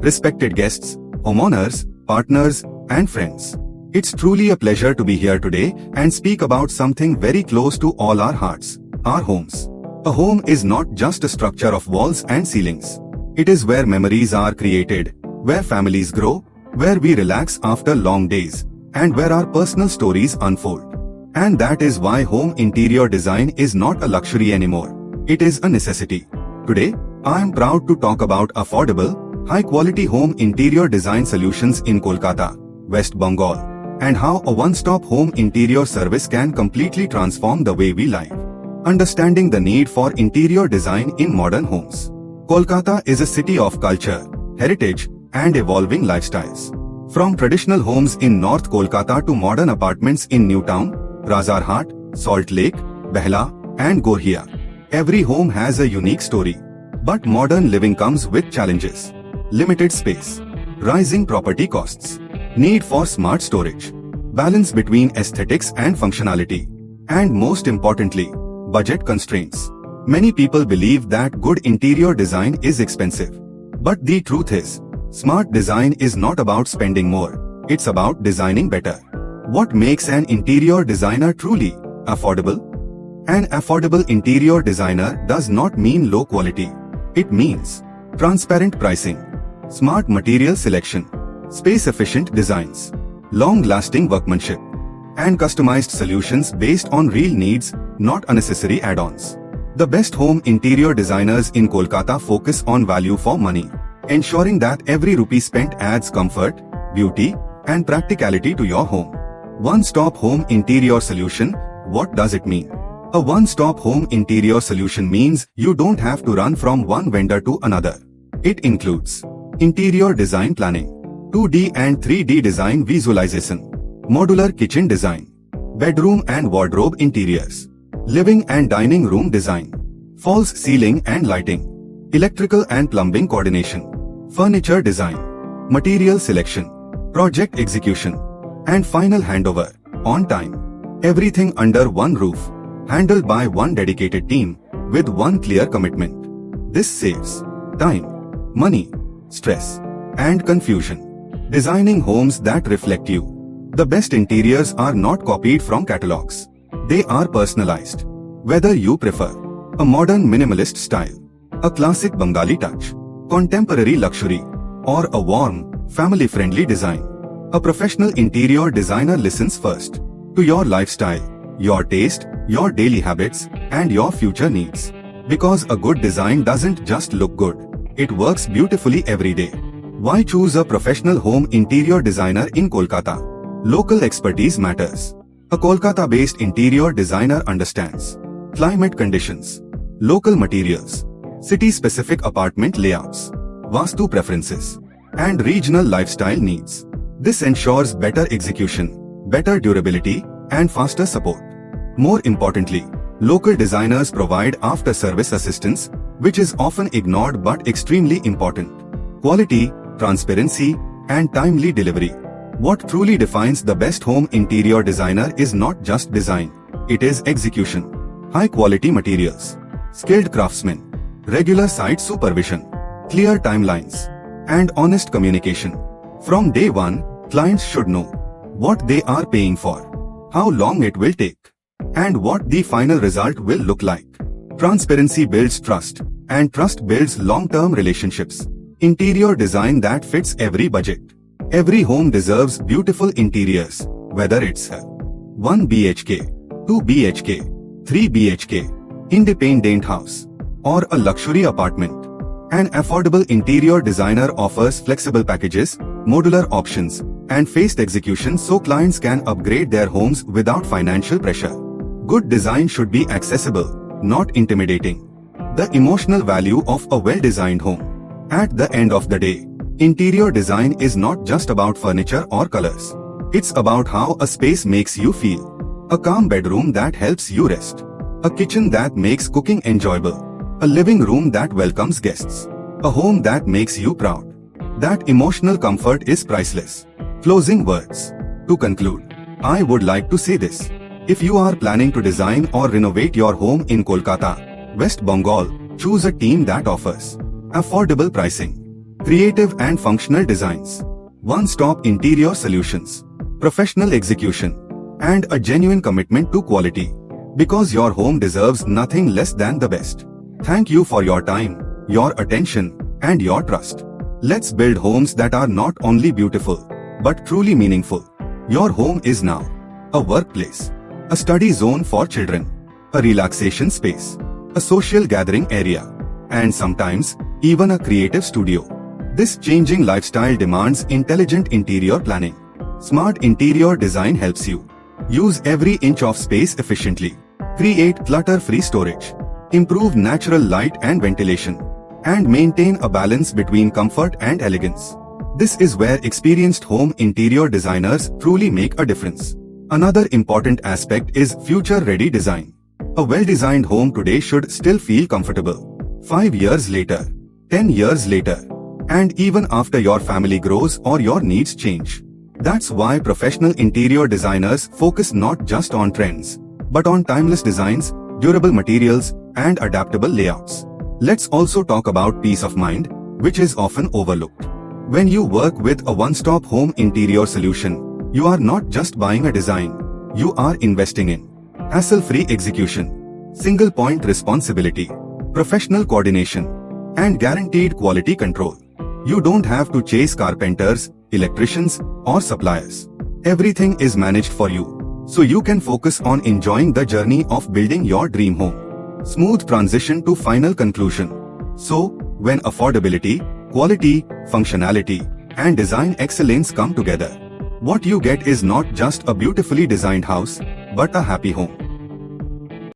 respected guests, homeowners, partners, and friends. It's truly a pleasure to be here today and speak about something very close to all our hearts, our homes. A home is not just a structure of walls and ceilings. It is where memories are created, where families grow, where we relax after long days, and where our personal stories unfold. And that is why home interior design is not a luxury anymore. It is a necessity. Today, I am proud to talk about affordable, high-quality home interior design solutions in Kolkata, West Bengal, and how a one-stop home interior service can completely transform the way we live. Understanding the need for interior design in modern homes. Kolkata is a city of culture, heritage, and evolving lifestyles. From traditional homes in North Kolkata to modern apartments in Newtown, Razarhat, Salt Lake, Behla, and Gorhia. Every home has a unique story. But modern living comes with challenges. Limited space, rising property costs, need for smart storage, balance between aesthetics and functionality, and most importantly, budget constraints. Many people believe that good interior design is expensive. But the truth is, smart design is not about spending more, it's about designing better. What makes an interior designer truly affordable? An affordable interior designer does not mean low quality. It means transparent pricing, smart material selection, space-efficient designs, long-lasting workmanship, and customized solutions based on real needs, not unnecessary add-ons. The best home interior designers in Kolkata focus on value for money, ensuring that every rupee spent adds comfort, beauty, and practicality to your home. One-stop home interior solution, what does it mean? A one-stop home interior solution means you don't have to run from one vendor to another. It includes interior design planning, 2D and 3D design visualization, modular kitchen design, bedroom and wardrobe interiors, living and dining room design, false ceiling and lighting, electrical and plumbing coordination, furniture design, material selection, project execution, and final handover, on time. Everything under one roof, handled by one dedicated team, with one clear commitment. This saves time, money, stress, and confusion. Designing homes that reflect you. The best interiors are not copied from catalogs. They are personalized. Whether you prefer a modern minimalist style, a classic Bengali touch, contemporary luxury, or a warm, family-friendly design, a professional interior designer listens first to your lifestyle, your taste, your daily habits, and your future needs. Because a good design doesn't just look good, it works beautifully every day. Why choose a professional home interior designer in Kolkata? Local expertise matters. A Kolkata-based interior designer understands climate conditions, local materials, city-specific apartment layouts, vastu preferences, and regional lifestyle needs. This ensures better execution, better durability, and faster support. More importantly, local designers provide after-service assistance, which is often ignored but extremely important. Quality, transparency, and timely delivery. What truly defines the best home interior designer is not just design, it is execution. High-quality materials, skilled craftsmen, regular site supervision, clear timelines, and honest communication. From day one, clients should know what they are paying for, how long it will take, and what the final result will look like. Transparency builds trust, and trust builds long-term relationships. Interior design that fits every budget. Every home deserves beautiful interiors, whether it's a 1 BHK, 2 BHK, 3 BHK, independent house, or a luxury apartment. An affordable interior designer offers flexible packages, modular options, and phased execution so clients can upgrade their homes without financial pressure. Good design should be accessible, not intimidating. The emotional value of a well-designed home. At the end of the day, interior design is not just about furniture or colors. It's about how a space makes you feel. A calm bedroom that helps you rest. A kitchen that makes cooking enjoyable. A living room that welcomes guests. A home that makes you proud. That emotional comfort is priceless. Closing words. To conclude, I would like to say this. If you are planning to design or renovate your home in Kolkata, West Bengal, choose a team that offers affordable pricing, Creative and functional designs. One-stop interior solutions. Professional execution. And a genuine commitment to quality. Because your home deserves nothing less than the best. Thank you for your time, your attention, and your trust. Let's build homes that are not only beautiful, but truly meaningful. Your home is now a workplace, a study zone for children, a relaxation space, a social gathering area, and sometimes even a creative studio. This changing lifestyle demands intelligent interior planning. Smart interior design helps you use every inch of space efficiently, create clutter-free storage, improve natural light and ventilation, and maintain a balance between comfort and elegance. This is where experienced home interior designers truly make a difference. Another important aspect is future-ready design. A well-designed home today should still feel comfortable. 5 years later, 10 years later, and even after your family grows or your needs change. That's why professional interior designers focus not just on trends, but on timeless designs, durable materials, and adaptable layouts. Let's also talk about peace of mind, which is often overlooked. When you work with a one-stop home interior solution, you are not just buying a design, you are investing in hassle-free execution, single-point responsibility, professional coordination, and guaranteed quality control. You don't have to chase carpenters, electricians, or suppliers. Everything is managed for you, so you can focus on enjoying the journey of building your dream home. Smooth transition to final conclusion. So, when affordability, quality, functionality, and design excellence come together, what you get is not just a beautifully designed house, but a happy home.